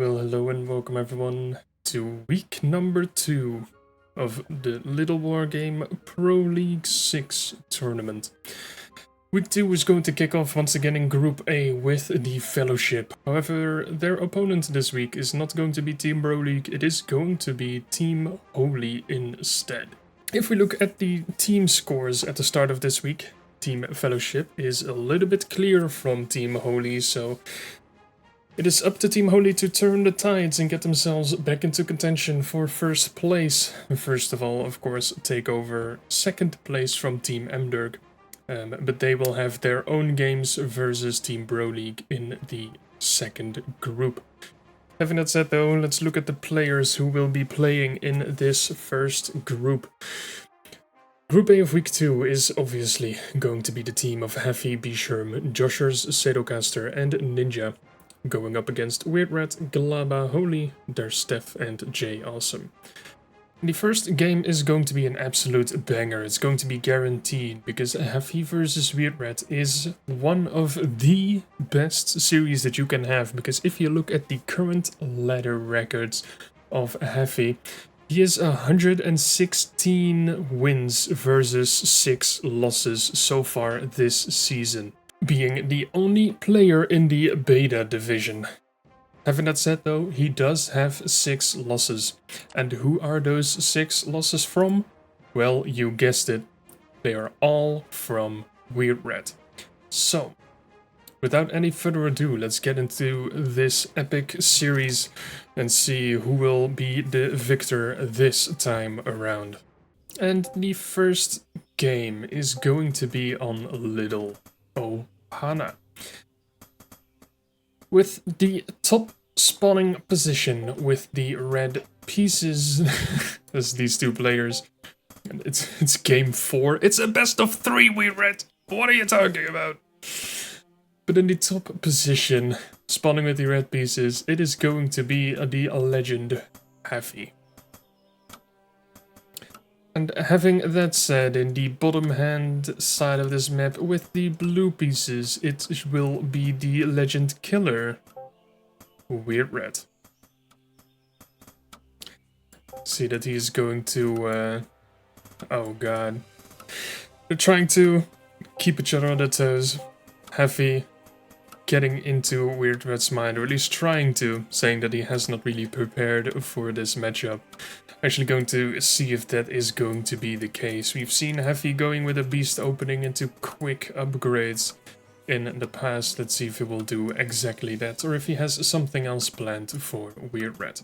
Well, hello and welcome everyone to week number 2 of the Littlewargame Pro League 6 tournament. Week 2 is going to kick off once again in Group A with the Fellowship. However, their opponent this week is not going to be Team Pro League, it is going to be Team Holy instead. If we look at the team scores at the start of this week, Team Fellowship is a little bit clear from Team Holy, so it is up to Team Holy to turn the tides and get themselves back into contention for first place. First of all, of course, take over second place from Team Emderg. But they will have their own games versus Team Bro League in the second group. Having that said though, let's look at the players who will be playing in this first group. Group A of week 2 is obviously going to be the team of Haffey, Bisherm, Joshers, Sedocaster and Ninja, going up against WeirdRat, Glaba, Holy, Derstef and J Awesome. The first game is going to be an absolute banger. It's going to be guaranteed because Haffey versus WeirdRat is one of the best series that you can have, because if you look at the current ladder records of Haffey, he has 116 wins versus 6 losses so far this season, being the only player in the beta division. Having that said though, he does have 6 losses. And who are those 6 losses from? Well, you guessed it. They are all from WeirdRat. So, without any further ado, let's get into this epic series and see who will be the victor this time around. And the first game is going to be on Little Ohana, with the top spawning position with the red pieces as these two players. And it's game 4. It's a best of 3, WeirdRat. What are you talking about? But in the top position, spawning with the red pieces, it is going to be the legend Haffey. And having that said, in the bottom hand side of this map with the blue pieces, it will be the legend killer, WeirdRat. See that he is going to, oh god. They're trying to keep each other on their toes. Haffey getting into WeirdRat's mind, or at least trying to, saying that he has not really prepared for this matchup. Actually going to see if that is going to be the case. We've seen Haffey going with a beast opening into quick upgrades in the past. Let's see if he will do exactly that, or if he has something else planned for WeirdRat.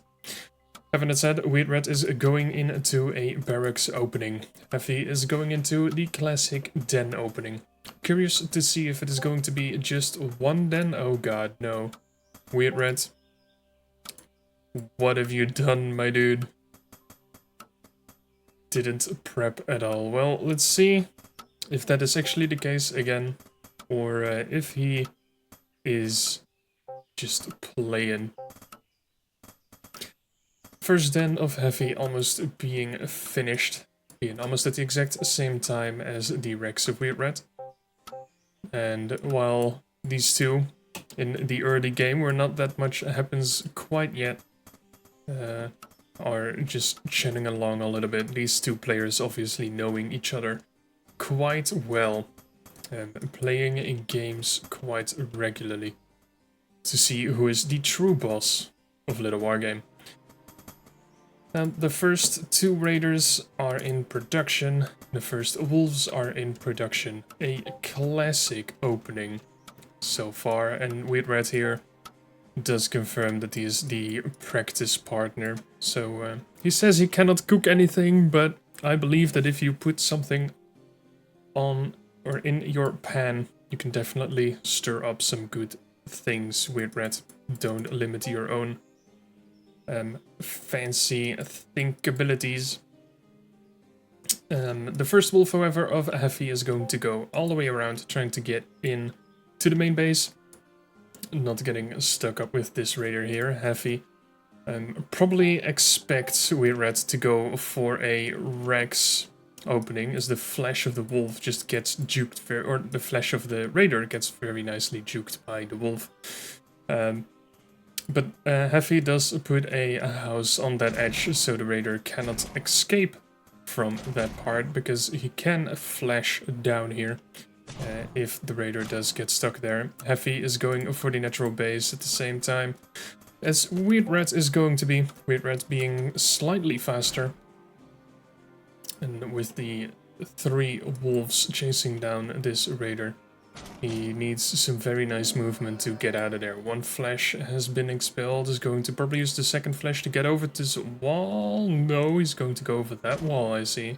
Having that said, WeirdRat is going into a barracks opening. Haffey is going into the classic den opening. Curious to see if it is going to be just one den. Oh god, no. WeirdRat, what have you done, my dude? Didn't prep at all. Well, let's see if that is actually the case again, or if he is just playing. First den of Haffey almost being finished, being almost at the exact same time as the Rex of WeirdRat. And while these two in the early game where not that much happens quite yet, are just chatting along a little bit. These two players obviously knowing each other quite well and playing in games quite regularly to see who is the true boss of Littlewargame. And the first 2 raiders are in production, the first wolves are in production. A classic opening so far, and WeirdRat here does confirm that he is the practice partner. So he says he cannot cook anything, but I believe that if you put something on or in your pan, you can definitely stir up some good things, WeirdRat. Don't limit your own fancy thinkabilities. The first wolf, however, of Haffey is going to go all the way around, trying to get in to the main base. Not getting stuck up with this raider here. Haffey probably expects WeirdRat to go for a Rex opening, as the flash of the wolf just gets juked, or the flash of the raider gets very nicely juked by the wolf. But Haffey does put a house on that edge so the raider cannot escape from that part, because he can flash down here if the raider does get stuck there. Haffey is going for the natural base at the same time as WeirdRat is going to be. WeirdRat being slightly faster. And with the 3 wolves chasing down this raider, he needs some very nice movement to get out of there. 1 flash has been expelled. Is going to probably use the 2nd flash to get over this wall. No, he's going to go over that wall, I see.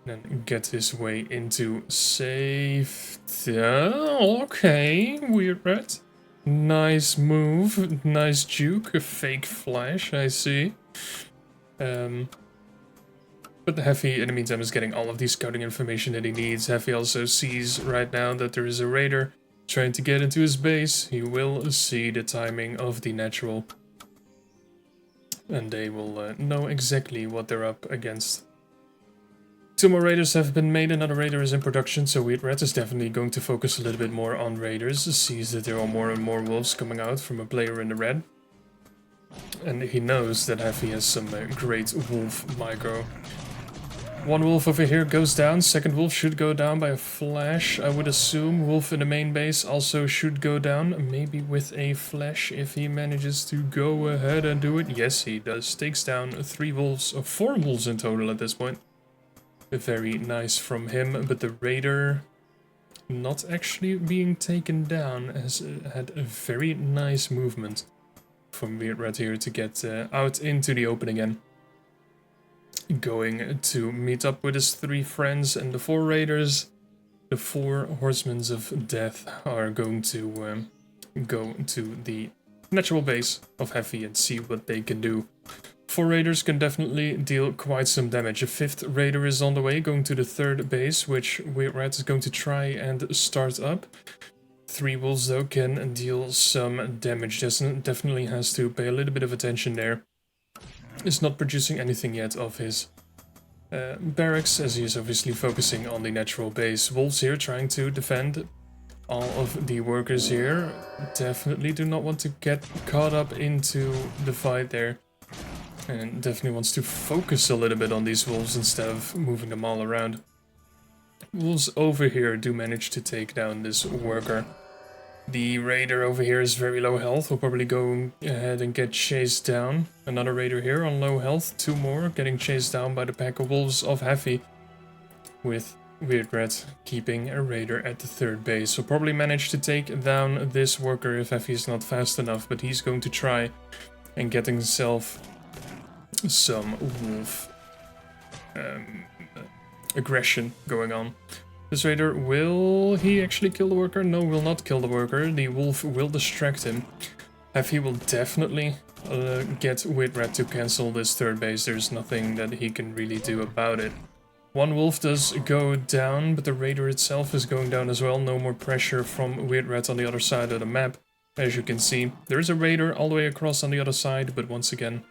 Then get his way into safety. Okay, WeirdRat. Nice move. Nice juke. A fake flash, I see. But Haffey, in the meantime, is getting all of the scouting information that he needs. Haffey also sees right now that there is a raider trying to get into his base. He will see the timing of the natural. And they will know exactly what they're up against. 2 more raiders have been made, another raider is in production, so WeirdRat is definitely going to focus a little bit more on raiders. Sees that there are more and more wolves coming out from a player in the red. And he knows that Haffey has some great wolf micro. 1 wolf over here goes down, 2nd wolf should go down by a flash, I would assume. Wolf in the main base also should go down, maybe with a flash if he manages to go ahead and do it. Yes, he does. Takes down 3 wolves, or 4 wolves in total at this point. Very nice from him, but the raider, not actually being taken down, has had a very nice movement from WeirdRat here to get out into the open again. Going to meet up with his 3 friends and the 4 raiders. The 4 horsemen of death are going to go to the natural base of Haffey and see what they can do. 4 raiders can definitely deal quite some damage. A 5th raider is on the way, going to the 3rd base, which WeirdRat is going to try and start up. 3 wolves though can deal some damage. Definitely has to pay a little bit of attention there. Is not producing anything yet of his barracks, as he is obviously focusing on the natural base. Wolves here trying to defend all of the workers here. Definitely do not want to get caught up into the fight there. And definitely wants to focus a little bit on these wolves instead of moving them all around. Wolves over here do manage to take down this worker. The raider over here is very low health. Will probably go ahead and get chased down. Another raider here on low health. 2 more getting chased down by the pack of wolves of Haffey. With WeirdRat keeping a raider at the 3rd base. Will probably manage to take down this worker if Haffey is not fast enough. But he's going to try and get himself some wolf aggression going on. This raider, will he actually kill the worker? No, will not kill the worker. The wolf will distract him. Haffey will definitely get WeirdRat to cancel this 3rd base. There's nothing that he can really do about it. 1 wolf does go down, but the raider itself is going down as well. No more pressure from WeirdRat on the other side of the map. As you can see, there is a raider all the way across on the other side, but once again,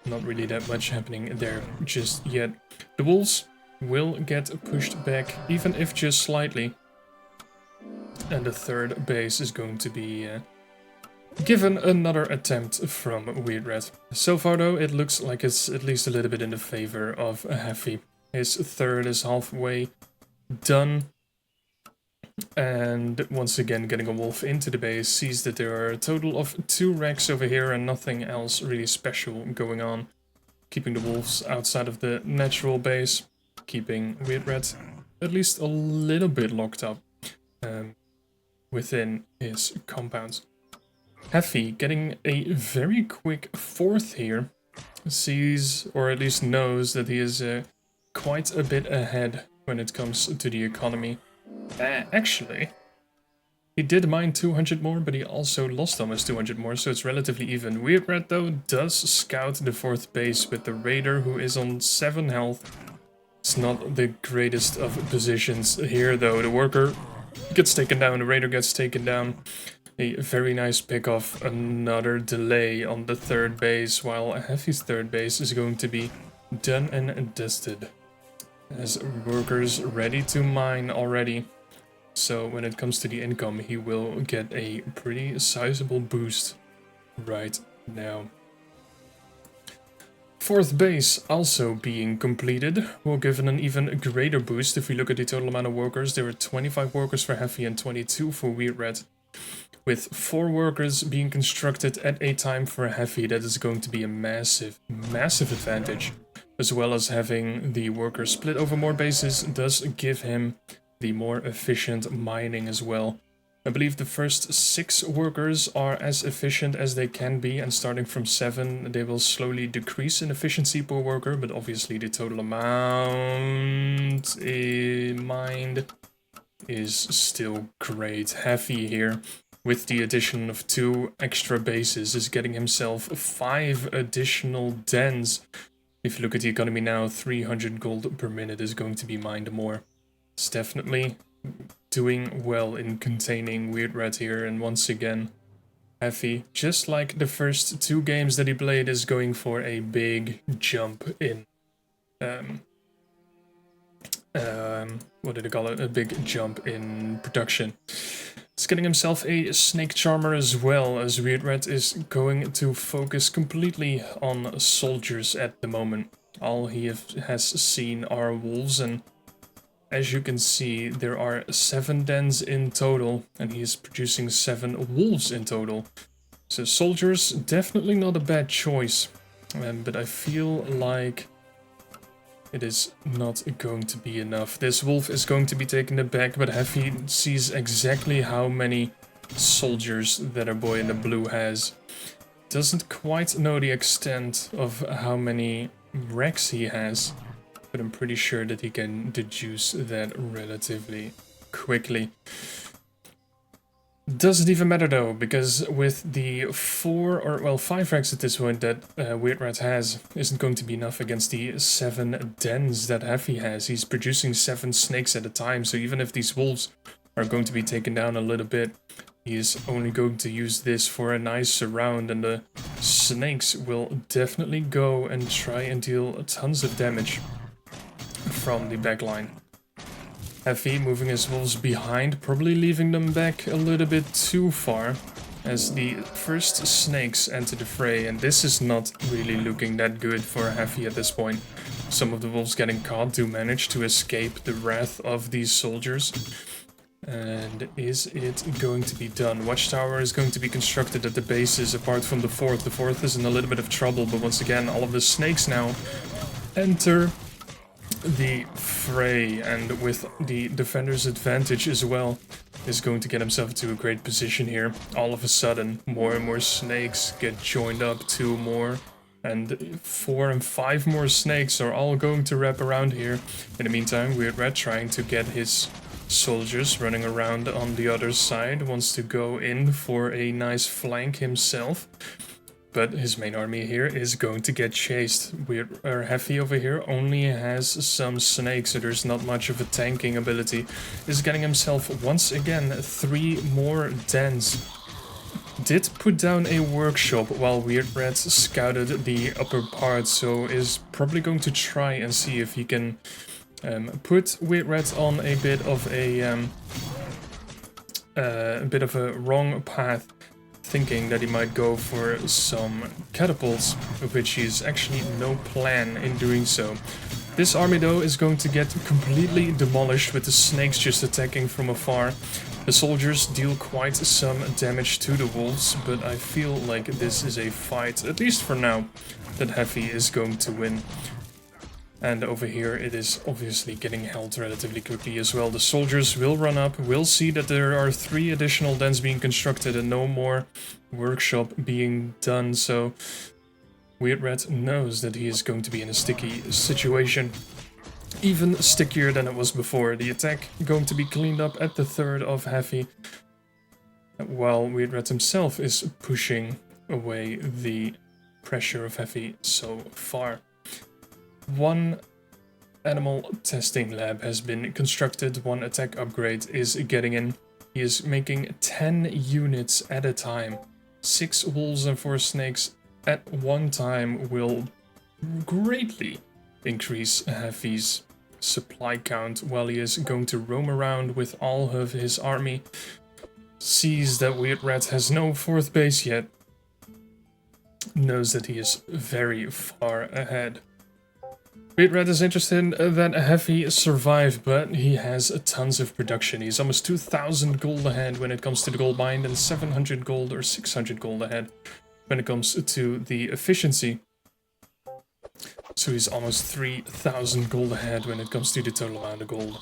not really that much happening there just yet. The wolves will get pushed back, even if just slightly. And the 3rd base is going to be given another attempt from WeirdRat. So far though, it looks like it's at least a little bit in the favor of Haffey. His 3rd is halfway done. And once again, getting a wolf into the base, sees that there are a total of 2 racks over here and nothing else really special going on. Keeping the wolves outside of the natural base. Keeping WeirdRat at least a little bit locked up within his compound. Haffey getting a very quick 4th here. Sees, or at least knows, that he is quite a bit ahead when it comes to the economy. Actually, he did mine 200 more, but he also lost almost 200 more, so it's relatively even. WeirdRat though does scout the 4th base with the raider, who is on 7 health. It's not the greatest of positions here though. The worker gets taken down, the raider gets taken down. A very nice pick off, another delay on the 3rd base, while Haffey's 3rd base is going to be done and dusted. As workers ready to mine already. So when it comes to the income, he will get a pretty sizable boost right now. Fourth base also being completed will give it an even greater boost. If we look at the total amount of workers, there are 25 workers for Haffey and 22 for WeirdRat. With 4 workers being constructed at a time for Haffey, that is going to be a massive, massive advantage. As well as having the workers split over more bases does give him the more efficient mining as well. I believe the first 6 workers are as efficient as they can be, and starting from 7 they will slowly decrease in efficiency per worker, but obviously the total amount mined is still great. Haffey here, with the addition of 2 extra bases, is getting himself 5 additional dens. If you look at the economy now, 300 gold per minute is going to be mined more. It's definitely doing well in containing WeirdRat here, and once again, Haffey, just like the first 2 games that he played, is going for a big jump in what did I call it? A big jump in production. He's getting himself a snake charmer as well, as WeirdRat is going to focus completely on soldiers at the moment. All he has seen are wolves, and as you can see, there are 7 dens in total, and he is producing 7 wolves in total. So soldiers, definitely not a bad choice, but I feel like it is not going to be enough. This wolf is going to be taken aback, but Haffey sees exactly how many soldiers that our boy in the blue has. Doesn't quite know the extent of how many wrecks he has, but I'm pretty sure that he can deduce that relatively quickly. Doesn't even matter though, because with the 5 racks at this point that WeirdRat has, isn't going to be enough against the 7 dens that Haffey has. He's producing 7 snakes at a time, so even if these wolves are going to be taken down a little bit, he is only going to use this for a nice surround, and the snakes will definitely go and try and deal tons of damage from the backline. Haffey moving his wolves behind, probably leaving them back a little bit too far as the first snakes enter the fray, and this is not really looking that good for Haffey at this point. Some of the wolves getting caught do manage to escape the wrath of these soldiers. And is it going to be done? Watchtower is going to be constructed at the bases apart from the 4th. The 4th is in a little bit of trouble, but once again all of the snakes now enter the fray, and with the defender's advantage as well, is going to get himself into a great position here. All of a sudden, more and more snakes get joined up, 2 more, and 4 and 5 more snakes are all going to wrap around here. In the meantime, WeirdRat trying to get his soldiers running around on the other side, wants to go in for a nice flank himself. But his main army here is going to get chased. Haffey over here only has some snakes, so there's not much of a tanking ability. Is getting himself, once again, 3 more dens. Did put down a workshop while WeirdRat scouted the upper part, so is probably going to try and see if he can put WeirdRat on a bit of a wrong path, thinking that he might go for some catapults, of which he has actually no plan in doing so. This army though is going to get completely demolished with the snakes just attacking from afar. The soldiers deal quite some damage to the wolves, but I feel like this is a fight, at least for now, that Haffey is going to win. And over here it is obviously getting held relatively quickly as well. The soldiers will run up, will see that there are 3 additional dens being constructed and no more workshop being done, so WeirdRat knows that he is going to be in a sticky situation. Even stickier than it was before. The attack going to be cleaned up at the 3rd of Haffey, while WeirdRat himself is pushing away the pressure of Haffey so far. 1 animal testing lab has been constructed, 1 attack upgrade is getting in. He is making 10 units at a time. 6 wolves and 4 snakes at one time will greatly increase Haffey's supply count, while he is going to roam around with all of his army. Sees that WeirdRat has no 4th base yet, knows that he is very far ahead. WeirdRat is interested that Haffey survived, but he has tons of production. He's almost 2,000 gold ahead when it comes to the gold mine, and 700 gold or 600 gold ahead when it comes to the efficiency. So he's almost 3,000 gold ahead when it comes to the total amount of gold.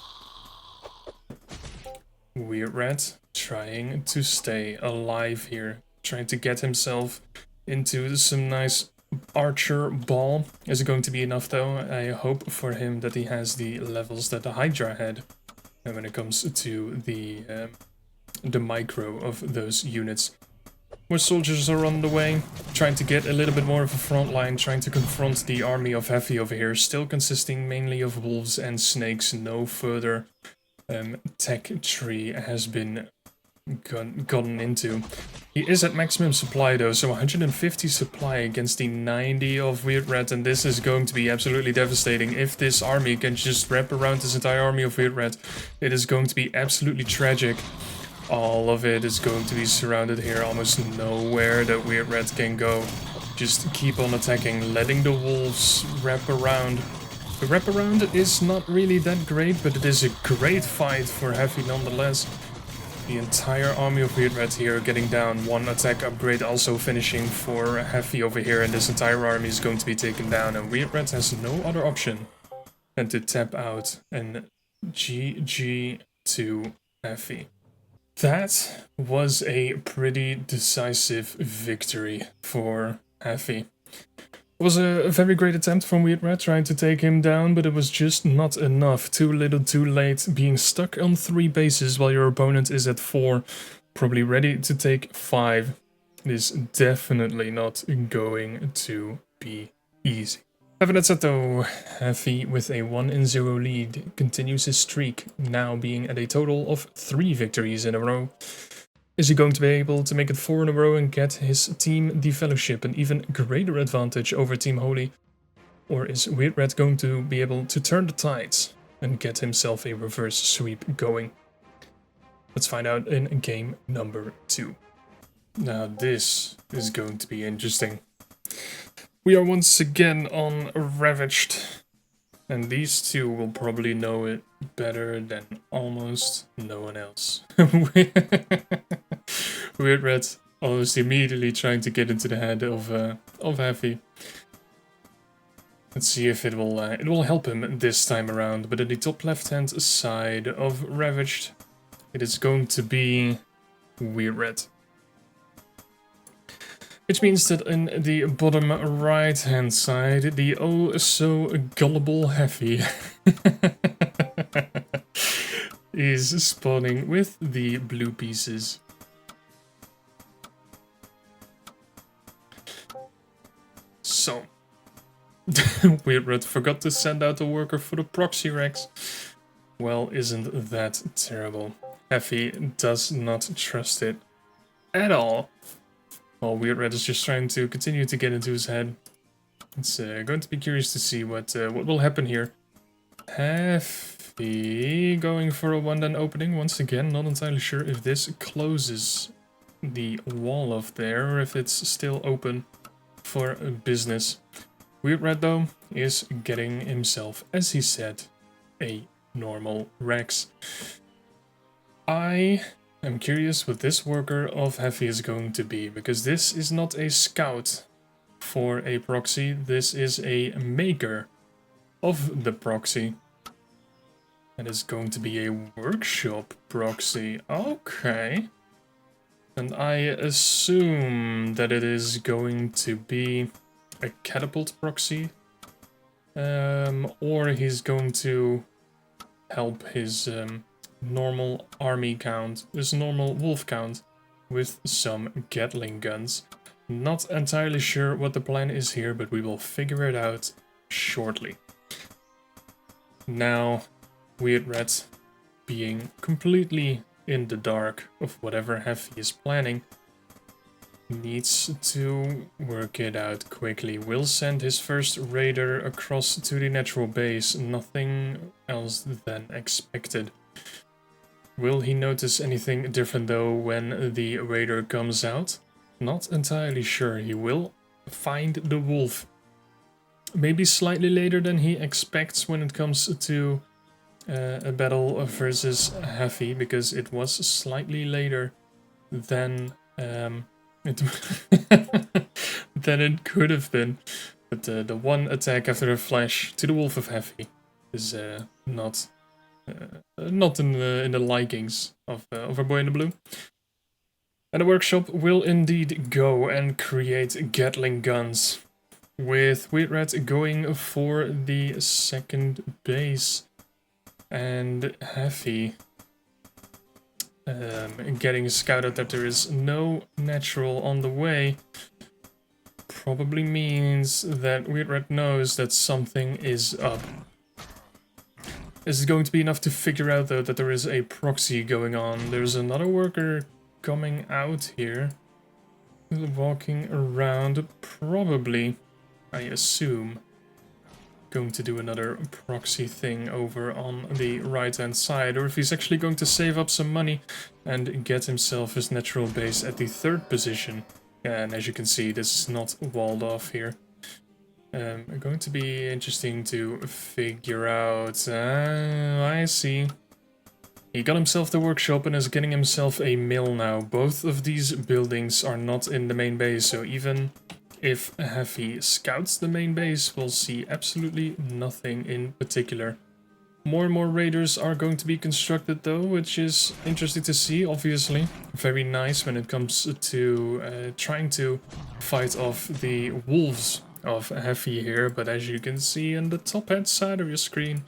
WeirdRat trying to stay alive here, trying to get himself into some nice archer ball. Is it going to be enough though? I hope for him that he has the levels that the Hydra had. And when it comes to the micro of those units. More soldiers are on the way, trying to get a little bit more of a front line, trying to confront the army of Haffey over here, still consisting mainly of wolves and snakes. No further tech tree has been gotten into. He is at maximum supply though, so 150 supply against the 90 of WeirdRat, and this is going to be absolutely devastating. If this army can just wrap around this entire army of WeirdRat, it is going to be absolutely tragic. All of it is going to be surrounded here, almost nowhere that WeirdRat can go. Just keep on attacking, letting the wolves wrap around. The wraparound is not really that great, but it is a great fight for Haffey nonetheless. The entire army of WeirdRat here getting down. One attack upgrade also finishing for Haffey over here, and this entire army is going to be taken down. And WeirdRat has no other option than to tap out and GG to Haffey. That was a pretty decisive victory for Haffey. It was a very great attempt from WeirdRat trying to take him down, but it was just not enough. Too little, too late, being stuck on 3 bases while your opponent is at 4, probably ready to take 5. It is definitely not going to be easy. Having that said though, Haffey with a 1-0 lead continues his streak, now being at a total of 3 victories in a row. Is he going to be able to make it 4 in a row and get his team the Fellowship, an even greater advantage over Team Holy? Or is WeirdRat going to be able to turn the tides and get himself a reverse sweep going? Let's find out in game number 2. Now this is going to be interesting. We are once again on Ravaged, and these two will probably know it better than almost no one else. WeirdRat almost immediately trying to get into the head of Haffey. Let's see if it will help him this time around. But at the top left-hand side of Ravaged, it is going to be WeirdRat. Which means that in the bottom right-hand side, the oh-so-gullible Haffey is spawning with the blue pieces. So, WeirdRat forgot to send out a worker for the proxy racks. Well, isn't that terrible? Haffey does not trust it at all. Well, WeirdRat is just trying to continue to get into his head. It's going to be curious to see what will happen here. Haffey going for a one-down opening once again. Not entirely sure if this closes the wall of there or if it's still open for business. WeirdRat though is getting himself, as he said, a normal Rex. I'm curious what this worker of Haffey is going to be, because this is not a scout for a proxy, this is a maker of the proxy. And it's going to be a workshop proxy. Okay. And I assume that it is going to be a catapult proxy. Or he's going to help his normal army count, his normal wolf count, with some Gatling guns. Not entirely sure what the plan is here, but we will figure it out shortly. Now, WeirdRat, being completely in the dark of whatever Haffey is planning, needs to work it out quickly. Will send his first raider across to the natural base, nothing else than expected. Will he notice anything different though when the raider comes out? Not entirely sure. He will find the wolf. Maybe slightly later than he expects when it comes to a battle versus Haffey, because it was slightly later than it than it could have been. But the one attack after a flash to the wolf of Haffey is not in the likings of our boy in the blue. And the workshop will indeed go and create Gatling guns, with WeirdRat going for the second base, and Haffey getting scouted that there is no natural on the way. Probably means that WeirdRat knows that something is up. Is it going to be enough to figure out, though, that there is a proxy going on? There's another worker coming out here, walking around, probably, I assume, going to do another proxy thing over on the right hand side, or if he's actually going to save up some money and get himself his natural base at the third position. And as you can see, this is not walled off here. Going to be interesting to figure out. I see. He got himself the workshop and is getting himself a mill now. Both of these buildings are not in the main base, so even if Haffey scouts the main base, we'll see absolutely nothing in particular. More and more raiders are going to be constructed, though, which is interesting to see, obviously. Very nice when it comes to trying to fight off the wolves of Haffey here, but as you can see on the top hand side of your screen,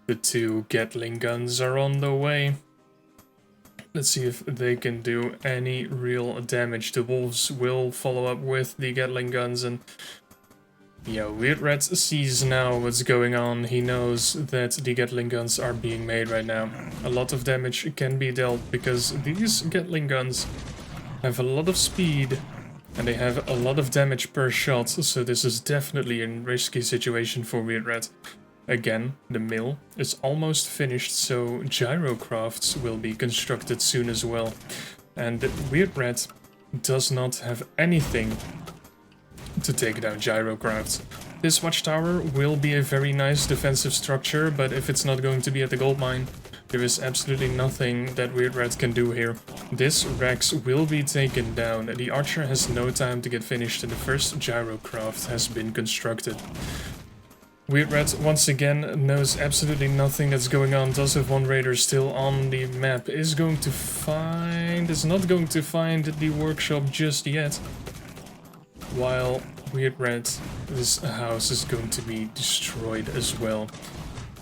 the two Gatling guns are on the way. Let's see if they can do any real damage. The wolves will follow up with the Gatling guns, and yeah, WeirdRat sees now what's going on. He knows that the Gatling guns are being made right now. A lot of damage can be dealt because these Gatling guns have a lot of speed and they have a lot of damage per shot, so this is definitely a risky situation for WeirdRat. Again, the mill is almost finished, so gyrocrafts will be constructed soon as well. And WeirdRat does not have anything to take down gyrocrafts. This watchtower will be a very nice defensive structure, but if it's not going to be at the gold mine, there is absolutely nothing that WeirdRat can do here. This Rex will be taken down. The archer has no time to get finished, and the first gyrocraft has been constructed. WeirdRat once again knows absolutely nothing that's going on. Does have one raider still on the map. Is not going to find the workshop just yet. While WeirdRat, this house is going to be destroyed as well.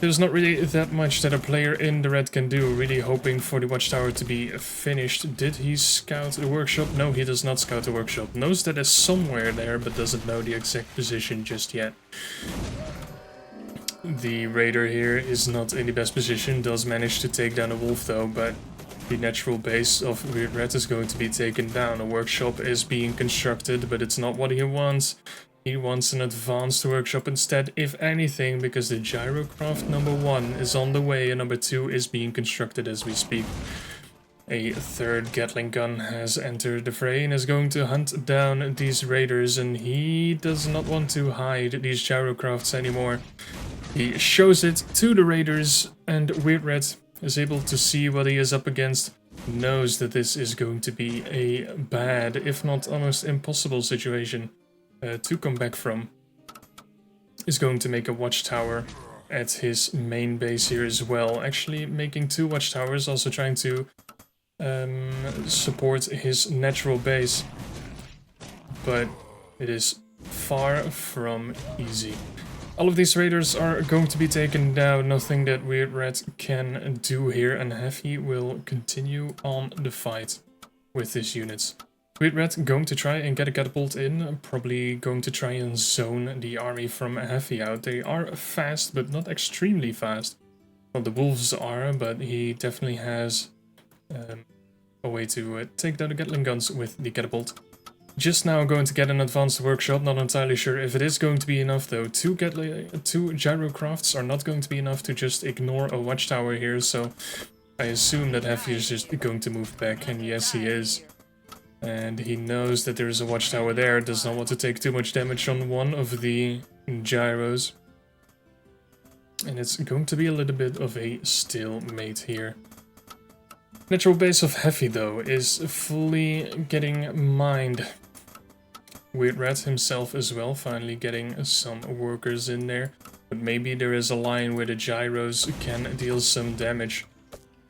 There's not really that much that a player in the red can do, really hoping for the watchtower to be finished. Did he scout the workshop? No, he does not scout the workshop. Knows that it's somewhere there, but doesn't know the exact position just yet. The raider here is not in the best position, does manage to take down a wolf though, but the natural base of WeirdRat is going to be taken down. A workshop is being constructed, but it's not what he wants. He wants an advanced workshop instead, if anything, because the gyrocraft number 1 is on the way and number 2 is being constructed as we speak. A third Gatling gun has entered the fray and is going to hunt down these raiders, and he does not want to hide these gyrocrafts anymore. He shows it to the raiders, and WeirdRat is able to see what he is up against, knows that this is going to be a bad, if not almost impossible situation to come back from. Is going to make a watchtower at his main base here as well, actually making 2 watchtowers, also trying to support his natural base, but it is far from easy. All of these raiders are going to be taken down, nothing that WeirdRat can do here, and Haffey will continue on the fight with his units. WeirdRat going to try and get a catapult in, probably going to try and zone the army from Haffey out. They are fast, but not extremely fast. Well, the wolves are, but he definitely has a way to take down the Gatling guns with the catapult. Just now going to get an advanced workshop, not entirely sure if it is going to be enough though. 2 gyrocrafts are not going to be enough to just ignore a watchtower here, so I assume that Haffey is just going to move back, and yes he is. And he knows that there is a watchtower there, does not want to take too much damage on one of the gyros. And it's going to be a little bit of a stalemate here. Natural base of Haffey, though, is fully getting mined. WeirdRat himself as well, finally getting some workers in there. But maybe there is a line where the gyros can deal some damage.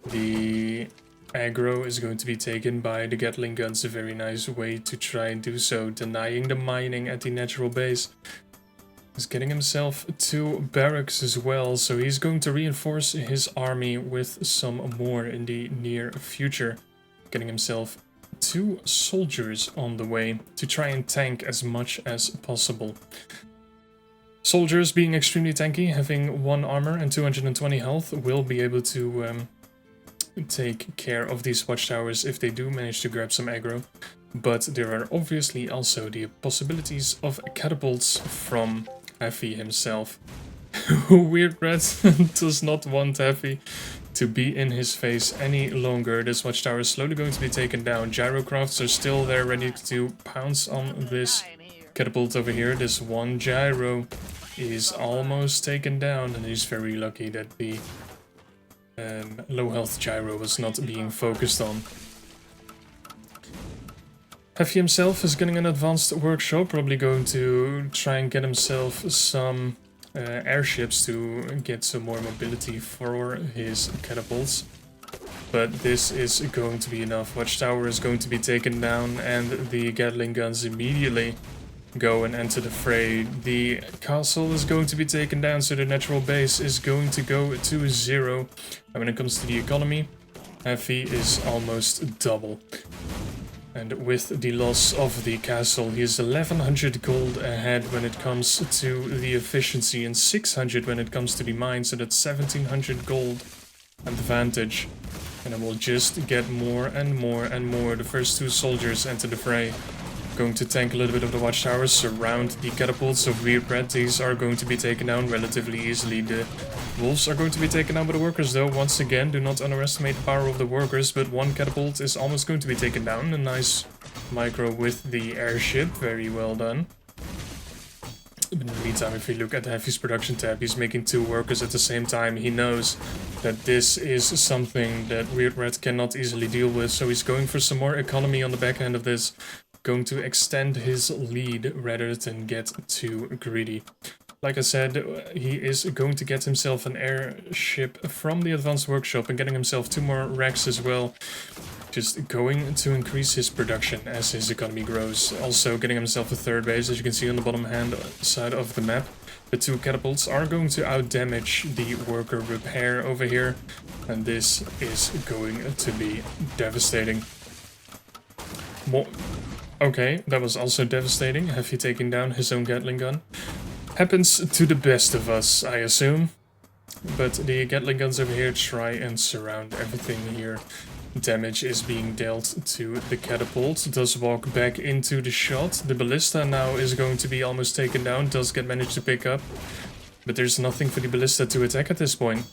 The aggro is going to be taken by the Gatling guns, a very nice way to try and do so, denying the mining at the natural base. He's getting himself 2 barracks as well, so he's going to reinforce his army with some more in the near future. Getting himself 2 soldiers on the way to try and tank as much as possible. Soldiers being extremely tanky, having 1 armor and 220 health, will be able to take care of these watchtowers if they do manage to grab some aggro. But there are obviously also the possibilities of catapults from Haffey himself. WeirdRat does not want Haffey to be in his face any longer. This watchtower is slowly going to be taken down. Gyrocrafts are still there ready to pounce on this catapult over here. This 1 gyro is almost taken down, and he's very lucky that the low health gyro was not being focused on. Haffey himself is getting an advanced workshop, probably going to try and get himself some airships to get some more mobility for his catapults. But this is going to be enough. Watchtower is going to be taken down, and the Gatling guns immediately go and enter the fray. The castle is going to be taken down, so the natural base is going to go to 0. And when it comes to the economy, Haffey is almost double. And with the loss of the castle, he is 1100 gold ahead when it comes to the efficiency and 600 when it comes to the mine, so that's 1700 gold advantage. And it will just get more and more and more. The first 2 soldiers enter the fray. Going to tank a little bit of the watchtowers, surround the catapults of WeirdRat. These are going to be taken down relatively easily. The wolves are going to be taken down by the workers, though. Once again, do not underestimate the power of the workers, but 1 catapult is almost going to be taken down. A nice micro with the airship, very well done. In the meantime, if we look at Haffey's production tab, he's making 2 workers at the same time. He knows that this is something that WeirdRat cannot easily deal with, so he's going for some more economy on the back end of this. Going to extend his lead rather than get too greedy. Like I said, he is going to get himself an airship from the advanced workshop and getting himself 2 more racks as well. Just going to increase his production as his economy grows. Also getting himself a 3rd base, as you can see on the bottom hand side of the map. The 2 catapults are going to outdamage the worker repair over here. And this is going to be devastating. More. Okay, that was also devastating. Haffey taking down his own Gatling gun. Happens to the best of us, I assume. But the Gatling guns over here try and surround everything here. Damage is being dealt to the catapult. Does walk back into the shot. The ballista now is going to be almost taken down. Does get managed to pick up. But there's nothing for the ballista to attack at this point.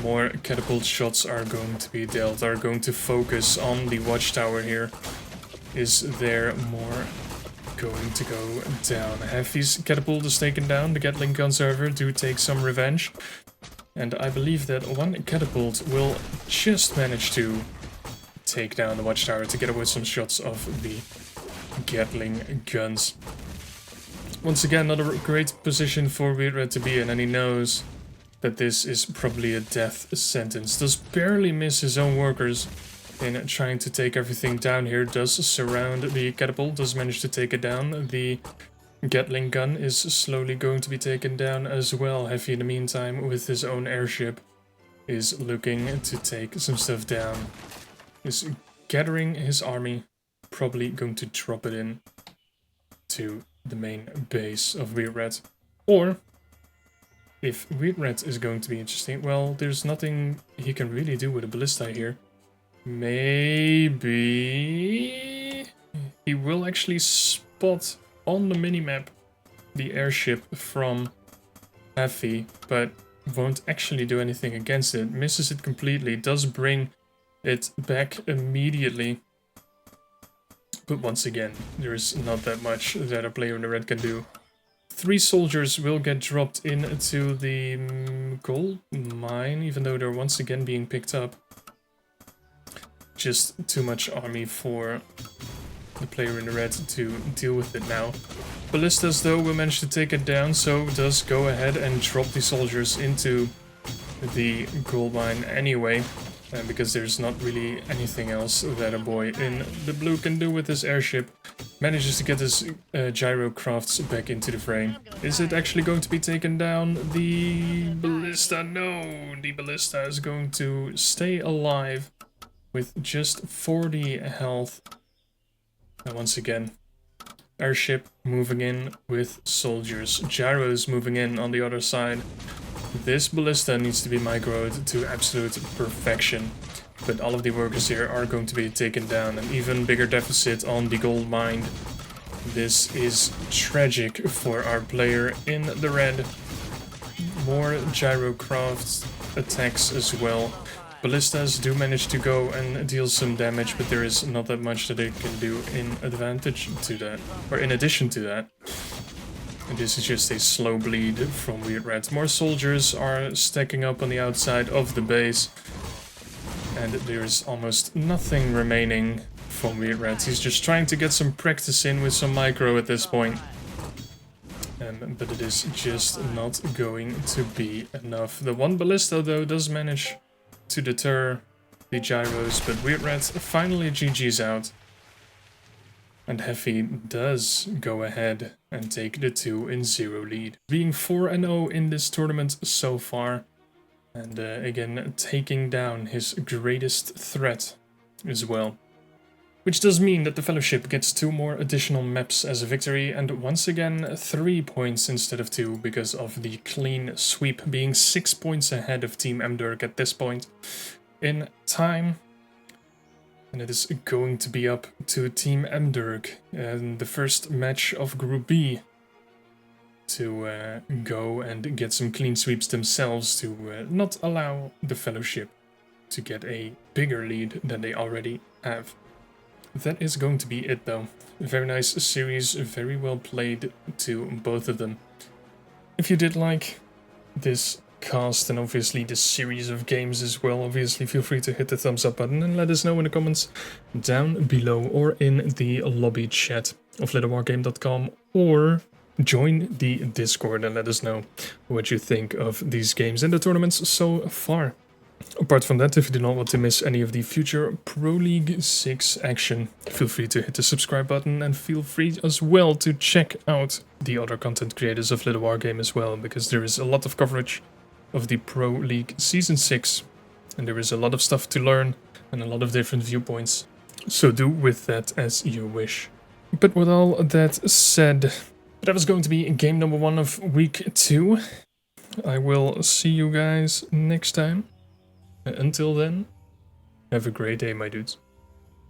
More catapult shots are going to be dealt. Are going to focus on the watchtower here. Is there more going to go down? Haffey's catapult is taken down. The Gatling guns, however, do take some revenge. And I believe that 1 catapult will just manage to take down the watchtower to get away with some shots of the Gatling guns. Once again, not a great position for WeirdRat to be in, and he knows that this is probably a death sentence. Does barely miss his own workers in trying to take everything down here. Does surround the catapult, does manage to take it down. The Gatling gun is slowly going to be taken down as well. Haffey, in the meantime, with his own airship, is looking to take some stuff down. Is gathering his army, probably going to drop it in to the main base of WeirdRat. Or, if WeirdRat is going to be interesting, well, there's nothing he can really do with a ballista here. Maybe he will actually spot on the minimap the airship from Haffey, but won't actually do anything against it. Misses it completely, does bring it back immediately. But once again, there is not that much that a player in the red can do. 3 soldiers will get dropped into the gold mine, even though they're once again being picked up. Just too much army for the player in the red to deal with it now. Ballistas, though, will manage to take it down, so does go ahead and drop the soldiers into the gold mine anyway. Because there's not really anything else that a boy in the blue can do with his airship. Manages to get his gyrocrafts back into the frame. Is it actually going to be taken down? The ballista? No! The ballista is going to stay alive with just 40 health. And once again, airship moving in with soldiers. Gyros moving in on the other side. This ballista needs to be microed to absolute perfection, but all of the workers here are going to be taken down. An even bigger deficit on the gold mine. This is tragic for our player in the red. More gyrocraft attacks as well. Ballistas do manage to go and deal some damage, but there is not that much that they can do in advantage to that, or in addition to that. And this is just a slow bleed from WeirdRat. More soldiers are stacking up on the outside of the base. And there's almost nothing remaining from WeirdRat. He's just trying to get some practice in with some micro at this point. But it is just not going to be enough. The one ballista, though, does manage to deter the gyros, but WeirdRat finally GG's out. And Haffey does go ahead and take the 2-0 lead. Being 4-0 in this tournament so far. And again, taking down his greatest threat as well. Which does mean that the Fellowship gets 2 more additional maps as a victory. And once again, 3 points instead of 2 because of the clean sweep, being 6 points ahead of Team Mdirk at this point in time. And it is going to be up to Team Mdirk in the first match of Group B to go and get some clean sweeps themselves to not allow the Fellowship to get a bigger lead than they already have. That is going to be it, though. A very nice series, very well played to both of them. If you did like this cast and obviously this series of games as well, obviously feel free to hit the thumbs up button and let us know in the comments down below or in the lobby chat of littlewargame.com, or join the Discord and let us know what you think of these games and the tournaments so far. Apart from that, if you do not want to miss any of the future Pro League 6 action, feel free to hit the subscribe button and feel free as well to check out the other content creators of Littlewargame as well, because there is a lot of coverage of the Pro League Season 6 and there is a lot of stuff to learn and a lot of different viewpoints. So do with that as you wish. But with all that said, that was going to be game number 1 of week 2. I will see you guys next time. Until then, have a great day, my dudes.